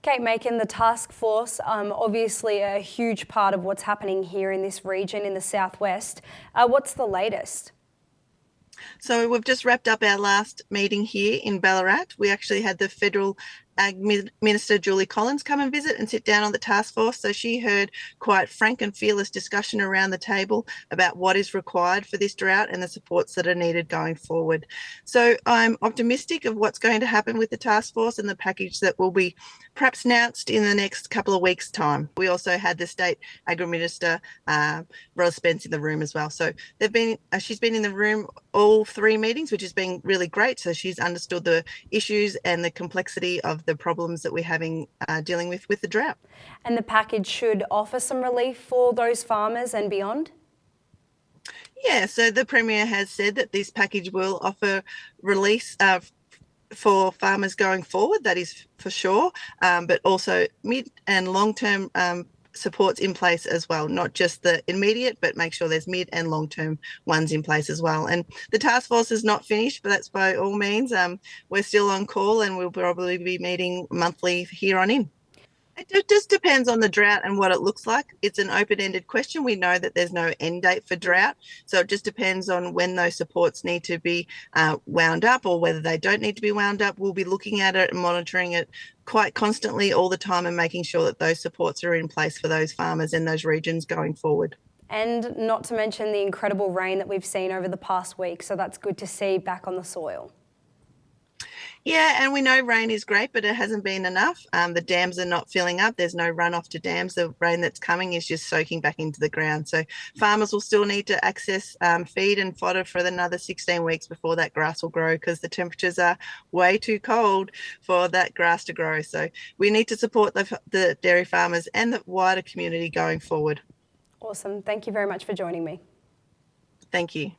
Kate Makin, the task force, obviously a huge part of what's happening here in this region in the southwest. What's the latest? So we've just wrapped up our last meeting here in Ballarat. We actually had the Federal Ag Minister Julie Collins come and visit and sit down on the task force. So she heard quite frank and fearless discussion around the table about what is required for this drought and the supports that are needed going forward. So I'm optimistic of what's going to happen with the task force and the package that will be perhaps announced in the next couple of weeks' time. We also had the State Agri Minister, Spence, in the room as well. So she's been in the room all three meetings, which has been really great. So she's understood the issues and the complexity of the problems that we're having dealing with the drought. And the package should offer some relief for those farmers and beyond? Yeah, so the Premier has said that this package will offer release for farmers going forward, that is for sure, but also mid and long-term supports in place as well, not just the immediate, but make sure there's mid and long-term ones in place as well. And the task force is not finished, but that's by all means. We're still on call and we'll probably be meeting monthly here on in. It just depends on the drought and what it looks like. It's an open-ended question. We know that there's no end date for drought. So it just depends on when those supports need to be wound up or whether they don't need to be wound up. We'll be looking at it and monitoring it quite constantly all the time and making sure that those supports are in place for those farmers in those regions going forward. And not to mention the incredible rain that we've seen over the past week. So that's good to see back on the soil. Yeah, and we know rain is great, but it hasn't been enough. The dams are not filling up. There's no runoff to dams. The rain that's coming is just soaking back into the ground. So farmers will still need to access feed and fodder for another 16 weeks before that grass will grow, because the temperatures are way too cold for that grass to grow. So we need to support the dairy farmers and the wider community going forward. Awesome. Thank you very much for joining me. Thank you.